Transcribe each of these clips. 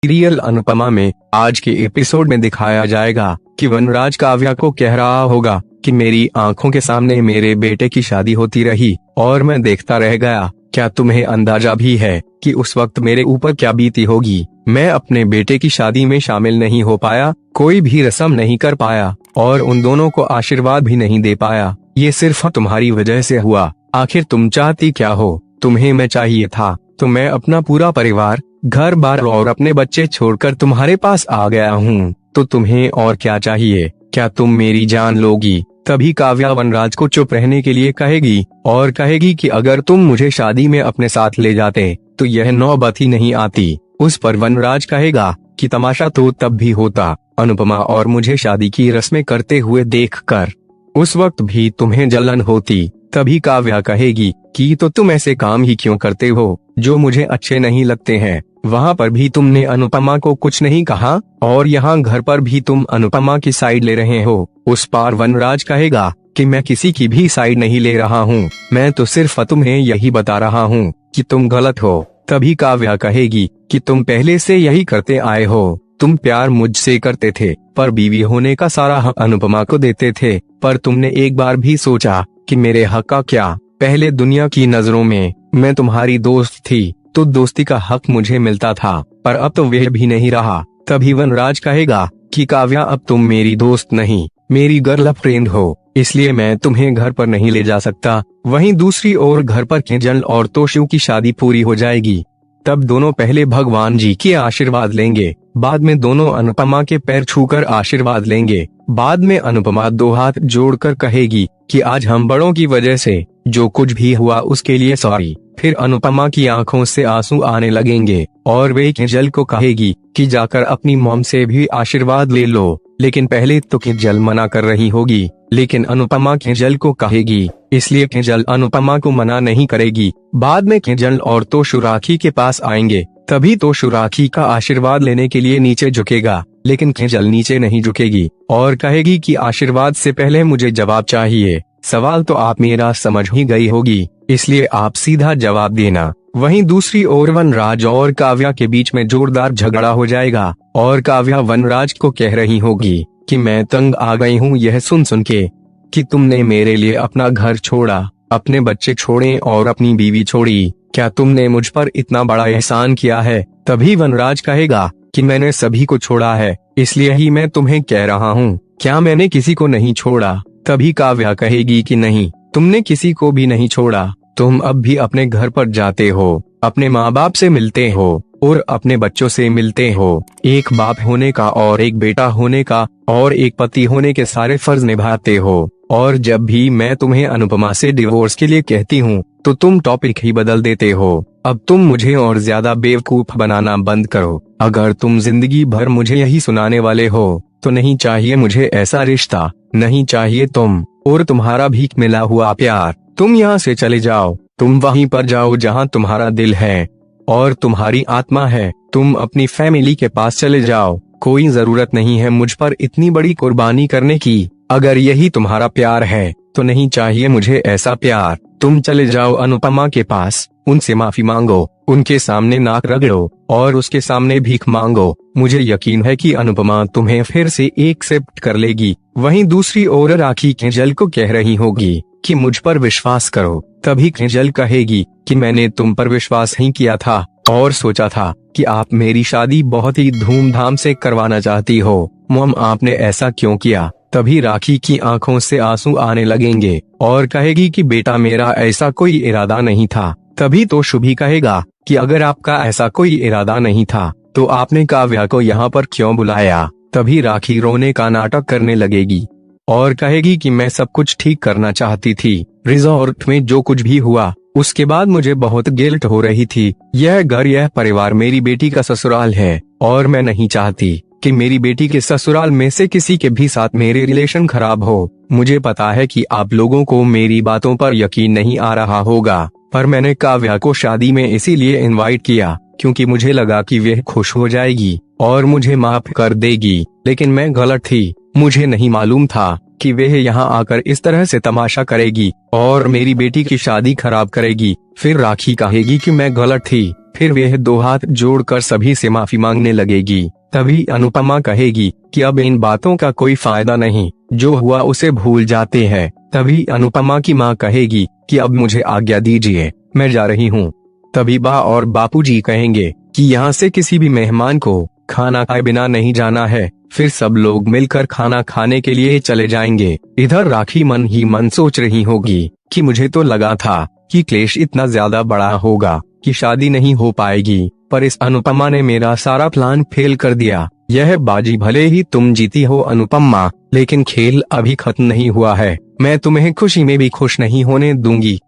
Serial Anupama में आज के एपिसोड में दिखाया जाएगा कि वनराज काव्या को कह रहा होगा कि मेरी आंखों के सामने मेरे बेटे की शादी होती रही और मैं देखता रह गया। क्या तुम्हें अंदाजा भी है कि उस वक्त मेरे ऊपर क्या बीती होगी? मैं अपने बेटे की शादी में शामिल नहीं हो पाया, कोई भी रस्म नहीं कर पाया और उन दोनों को आशीर्वाद भी नहीं दे पाया। ये सिर्फ तुम्हारी वजह से हुआ। आखिर तुम चाहती क्या हो? तुम्हें मैं चाहिए था तो मैं अपना पूरा परिवार, घर बार और अपने बच्चे छोड़कर तुम्हारे पास आ गया हूँ। तो तुम्हें और क्या चाहिए? क्या तुम मेरी जान लोगी? तभी काव्या वनराज को चुप रहने के लिए कहेगी और कहेगी कि अगर तुम मुझे शादी में अपने साथ ले जाते तो यह नौबत ही नहीं आती। उस पर वनराज कहेगा कि तमाशा तो तब भी होता, अनुपमा और मुझे शादी की रस्में करते हुए देखकर। उस वक्त भी तुम्हें जलन होती। तभी काव्या कहेगी कि तो तुम ऐसे काम ही क्यों करते हो जो मुझे अच्छे नहीं लगते हैं। वहाँ पर भी तुमने अनुपमा को कुछ नहीं कहा और यहाँ घर पर भी तुम अनुपमा की साइड ले रहे हो। उस पार वनराज कहेगा कि मैं किसी की भी साइड नहीं ले रहा हूँ, मैं तो सिर्फ तुम्हें यही बता रहा हूँ कि तुम गलत हो। तभी काव्या कहेगी कि तुम पहले से यही करते आए हो। तुम प्यार मुझसे करते थे पर बीवी होने का सारा हक अनुपमा को देते थे, पर तुमने एक बार भी सोचा कि मेरे हक का क्या? पहले दुनिया की नजरों में मैं तुम्हारी दोस्त थी तो दोस्ती का हक मुझे मिलता था, पर अब तो वह भी नहीं रहा। तभी वनराज कहेगा कि काव्या अब तुम मेरी दोस्त नहीं, मेरी गर्लफ्रेंड हो, इसलिए मैं तुम्हें घर पर नहीं ले जा सकता। वहीं दूसरी ओर घर पर किंजल और तोशु की शादी पूरी हो जाएगी। तब दोनों पहले भगवान जी के आशीर्वाद लेंगे, बाद में दोनों अनुपमा के पैर छूकर आशीर्वाद लेंगे। बाद में अनुपमा दो हाथ जोड़कर कहेगी कि आज हम बड़ों की वजह से जो कुछ भी हुआ उसके लिए सॉरी। फिर अनुपमा की आंखों से आंसू आने लगेंगे और वे किंजल को कहेगी कि जाकर अपनी मॉम से भी आशीर्वाद ले लो। लेकिन पहले तो किंजल मना कर रही होगी, लेकिन अनुपमा किंजल को कहेगी, इसलिए किंजल अनुपमा को मना नहीं करेगी। बाद में किंजल और तोशु राखी के पास आएंगे। तभी तोशु राखी का आशीर्वाद लेने के लिए नीचे झुकेगा, लेकिन किंजल नीचे नहीं झुकेगी और कहेगी कि आशीर्वाद से पहले मुझे जवाब चाहिए। सवाल तो आप मेरा समझ ही गई होगी, इसलिए आप सीधा जवाब देना। वहीं दूसरी ओर वनराज और काव्या के बीच में जोरदार झगड़ा हो जाएगा और काव्या वनराज को कह रही होगी कि मैं तंग आ गई हूँ यह सुन सुन के कि तुमने मेरे लिए अपना घर छोड़ा, अपने बच्चे छोड़े और अपनी बीवी छोड़ी। क्या तुमने मुझ पर इतना बड़ा एहसान किया है? तभी वनराज कहेगा कि मैंने सभी को छोड़ा है, इसलिए ही मैं तुम्हें कह रहा हूँ, क्या मैंने किसी को नहीं छोड़ा? तभी काव्या कहेगी कि नहीं, तुमने किसी को भी नहीं छोड़ा। तुम अब भी अपने घर पर जाते हो, अपने माँ बाप से मिलते हो और अपने बच्चों से मिलते हो। एक बाप होने का और एक बेटा होने का और एक पति होने के सारे फर्ज निभाते हो। और जब भी मैं तुम्हें अनुपमा से डिवोर्स के लिए कहती हूँ तो तुम टॉपिक ही बदल देते हो। अब तुम मुझे और ज्यादा बेवकूफ बनाना बंद करो। अगर तुम जिंदगी भर मुझे यही सुनाने वाले हो तो नहीं चाहिए मुझे ऐसा रिश्ता, नहीं चाहिए तुम और तुम्हारा भीख मिला हुआ प्यार। तुम यहाँ से चले जाओ, तुम वहीं पर जाओ जहाँ तुम्हारा दिल है और तुम्हारी आत्मा है। तुम अपनी फैमिली के पास चले जाओ, कोई जरूरत नहीं है मुझ पर इतनी बड़ी कुर्बानी करने की। अगर यही तुम्हारा प्यार है तो नहीं चाहिए मुझे ऐसा प्यार। तुम चले जाओ अनुपमा के पास, उनसे माफी मांगो, उनके सामने नाक रगड़ो और उसके सामने भीख मांगो। मुझे यकीन है कि अनुपमा तुम्हें फिर से एक्सेप्ट कर लेगी। वहीं दूसरी ओर राखी किंजल को कह रही होगी कि मुझ पर विश्वास करो। तभी किंजल कहेगी कि मैंने तुम पर विश्वास ही किया था और सोचा था कि आप मेरी शादी बहुत ही धूमधाम से करवाना चाहती हो। मॉम, आपने ऐसा क्यों किया? तभी राखी की आंखों से आंसू आने लगेंगे और कहेगी कि बेटा मेरा ऐसा कोई इरादा नहीं था। तभी तो शुभी कहेगा कि अगर आपका ऐसा कोई इरादा नहीं था तो आपने काव्या को यहाँ पर क्यों बुलाया? तभी राखी रोने का नाटक करने लगेगी और कहेगी कि मैं सब कुछ ठीक करना चाहती थी। रिजॉर्ट में जो कुछ भी हुआ उसके बाद मुझे बहुत गिल्ट हो रही थी। यह घर, यह परिवार मेरी बेटी का ससुराल है और मैं नहीं चाहती कि मेरी बेटी के ससुराल में से किसी के भी साथ मेरे रिलेशन खराब हो। मुझे पता है कि आप लोगों को मेरी बातों पर यकीन नहीं आ रहा होगा, पर मैंने काव्या को शादी में इसीलिए इनवाइट किया क्योंकि मुझे लगा कि वह खुश हो जाएगी और मुझे माफ कर देगी। लेकिन मैं गलत थी, मुझे नहीं मालूम था कि वह यहाँ आकर इस तरह से तमाशा करेगी और मेरी बेटी की शादी खराब करेगी। फिर राखी कहेगी कि मैं गलत थी, फिर वह 2 हाथ जोड़कर सभी से माफी मांगने लगेगी। तभी अनुपमा कहेगी कि अब इन बातों का कोई फायदा नहीं, जो हुआ उसे भूल जाते हैं। तभी अनुपमा की माँ कहेगी कि अब मुझे आज्ञा दीजिए, मैं जा रही हूँ। तभी बा और बापूजी कहेंगे कि यहाँ से किसी भी मेहमान को खाना खाए बिना नहीं जाना है। फिर सब लोग मिलकर खाना खाने के लिए चले जाएंगे। इधर राखी मन ही मन सोच रही होगी कि मुझे तो लगा था कि क्लेश इतना ज्यादा बड़ा होगा कि शादी नहीं हो पाएगी, पर इस अनुपमा ने मेरा सारा प्लान फेल कर दिया। यह बाजी भले ही तुम जीती हो अनुपमा, लेकिन खेल अभी खत्म नहीं हुआ है। मैं तुम्हें खुशी में भी खुश नहीं होने दूंगी।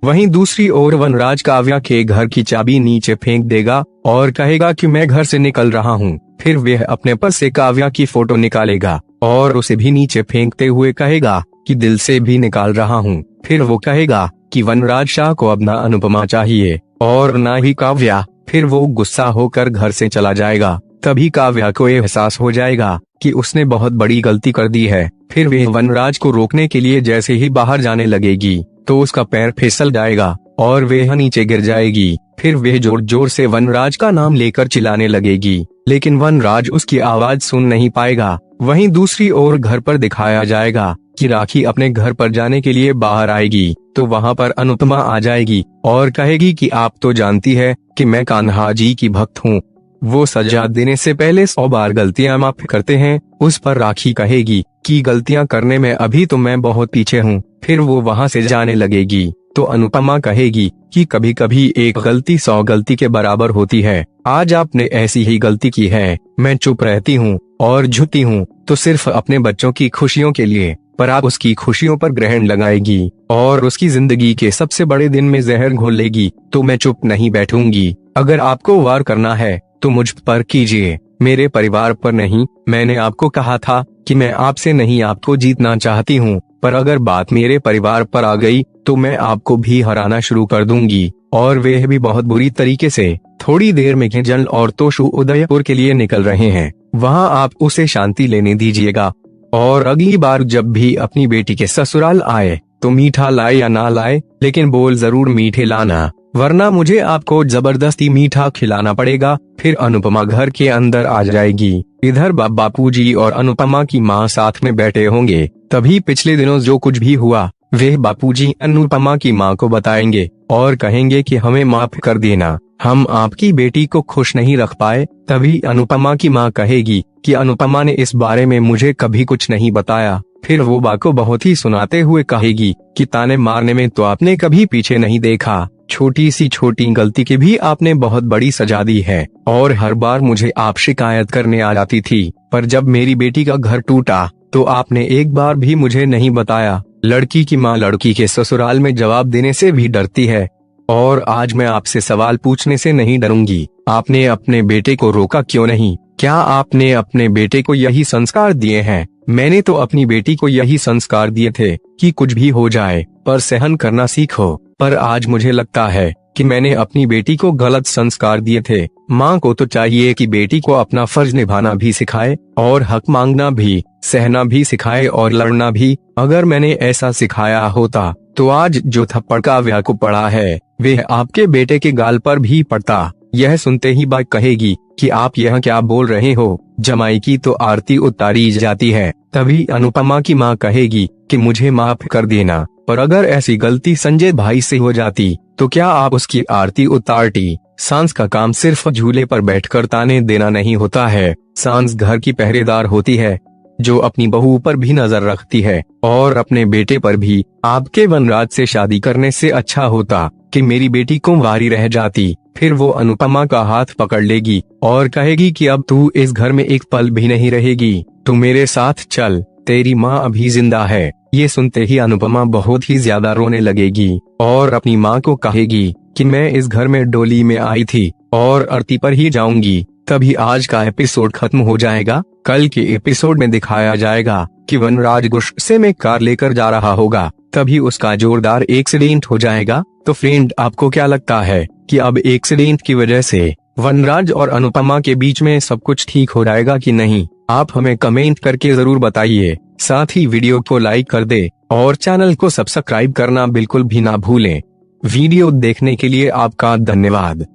वहीं दूसरी ओर वनराज काव्या के घर की चाबी नीचे फेंक देगा और कहेगा कि मैं घर से निकल रहा हूँ। फिर वह अपने पर्स से काव्या की फोटो निकालेगा और उसे भी नीचे फेंकते हुए कहेगा कि दिल से भी निकाल रहा हूँ। फिर वो कहेगा कि वनराज शाह को अब ना अनुपमा चाहिए और ना ही काव्या। फिर वो गुस्सा होकर घर से चला जाएगा। तभी काव्या को एहसास हो जाएगा कि उसने बहुत बड़ी गलती कर दी है। फिर वह वनराज को रोकने के लिए जैसे ही बाहर जाने लगेगी तो उसका पैर फिसल जाएगा और वह नीचे गिर जाएगी। फिर वह जोर जोर से वनराज का नाम लेकर चिल्लाने लगेगी, लेकिन वनराज उसकी आवाज सुन नहीं पाएगा। वहीं दूसरी ओर घर पर दिखाया जाएगा कि राखी अपने घर पर जाने के लिए बाहर आएगी तो वहां पर अनुपमा आ जाएगी और कहेगी कि आप तो जानती है कि मैं कान्हा जी की भक्त हूँ। वो सजा देने से पहले 100 बार गलतियां माफ करते हैं। उस पर राखी कहेगी कि गलतियां करने में अभी तो मैं बहुत पीछे हूँ। फिर वो वहां से जाने लगेगी तो अनुपमा कहेगी कि कभी कभी एक गलती 100 गलती के बराबर होती है। आज आपने ऐसी ही गलती की है। मैं चुप रहती हूँ और झुकती हूँ तो सिर्फ अपने बच्चों की खुशियों के लिए, पर आप उसकी खुशियों पर ग्रहण लगाएगी और उसकी जिंदगी के सबसे बड़े दिन में जहर घोल लेगी तो मैं चुप नहीं बैठूंगी। अगर आपको वार करना है तो मुझ पर कीजिए, मेरे परिवार पर नहीं। मैंने आपको कहा था कि मैं आपसे नहीं आपको जीतना चाहती हूँ, पर अगर बात मेरे परिवार पर आ गई तो मैं आपको भी हराना शुरू कर दूंगी और वह भी बहुत बुरी तरीके से। थोड़ी देर में जल और तोशु उदयपुर के लिए निकल रहे हैं। वहाँ आप उसे शांति लेने दीजिएगा और अगली बार जब भी अपनी बेटी के ससुराल आए तो मीठा लाए या ना लाए, लेकिन बोल जरूर मीठे लाना, वरना मुझे आपको जबरदस्ती मीठा खिलाना पड़ेगा। फिर अनुपमा घर के अंदर आ जाएगी। इधर बापूजी और अनुपमा की माँ साथ में बैठे होंगे। तभी पिछले दिनों जो कुछ भी हुआ वे बापूजी अनुपमा की माँ को बताएंगे और कहेंगे कि हमें माफ कर देना, हम आपकी बेटी को खुश नहीं रख पाए। तभी अनुपमा की माँ कहेगी कि अनुपमा ने इस बारे में मुझे कभी कुछ नहीं बताया। फिर वो बा को बहुत ही सुनाते हुए कहेगी कि ताने मारने में तो आपने कभी पीछे नहीं देखा, छोटी सी छोटी गलती की भी आपने बहुत बड़ी सजा दी है और हर बार मुझे आप शिकायत करने आ जाती थी, पर जब मेरी बेटी का घर टूटा तो आपने एक बार भी मुझे नहीं बताया। लड़की की माँ लड़की के ससुराल में जवाब देने से भी डरती है और आज मैं आपसे सवाल पूछने से नहीं डरूंगी। आपने अपने बेटे को रोका क्यों नहीं? क्या आपने अपने बेटे को यही संस्कार दिए हैं? मैंने तो अपनी बेटी को यही संस्कार दिए थे कि कुछ भी हो जाए पर सहन करना सीखो, पर आज मुझे लगता है कि मैंने अपनी बेटी को गलत संस्कार दिए थे। माँ को तो चाहिए कि बेटी को अपना फर्ज निभाना भी सिखाए और हक मांगना भी, सहना भी सिखाए और लड़ना भी। अगर मैंने ऐसा सिखाया होता तो आज जो थप्पड़ काव्या को पड़ा है वह आपके बेटे के गाल पर भी पड़ता। यह सुनते ही बात कहेगी कि आप यह क्या बोल रहे हो, जमाई की तो आरती उतारी जाती है। तभी अनुपमा की माँ कहेगी कि मुझे माफ कर देना, पर अगर ऐसी गलती संजय भाई से हो जाती तो क्या आप उसकी आरती उतारती? सांस का काम सिर्फ झूले पर बैठकर ताने देना नहीं होता है। सांस घर की पहरेदार होती है जो अपनी बहू पर भी नजर रखती है और अपने बेटे पर भी। आपके वनराज से शादी करने से अच्छा होता कि मेरी बेटी कुंवारी रह जाती। फिर वो अनुपमा का हाथ पकड़ लेगी और कहेगी कि अब तू इस घर में एक पल भी नहीं रहेगी, तू मेरे साथ चल, तेरी माँ अभी जिंदा है। ये सुनते ही अनुपमा बहुत ही ज्यादा रोने लगेगी और अपनी माँ को कहेगी कि मैं इस घर में डोली में आई थी और आरती पर ही जाऊंगी। तभी आज का एपिसोड खत्म हो जाएगा। कल के एपिसोड में दिखाया जाएगा कि वनराज गुस्से में कार लेकर जा रहा होगा, तभी उसका जोरदार एक्सीडेंट हो जाएगा। तो फ्रेंड, आपको क्या लगता है कि अब एक्सीडेंट की वजह से वनराज और अनुपमा के बीच में सब कुछ ठीक हो जाएगा कि नहीं? आप हमें कमेंट करके जरूर बताइए। साथ ही वीडियो को लाइक कर दे और चैनल को सब्सक्राइब करना बिल्कुल भी ना भूलें। वीडियो देखने के लिए आपका धन्यवाद।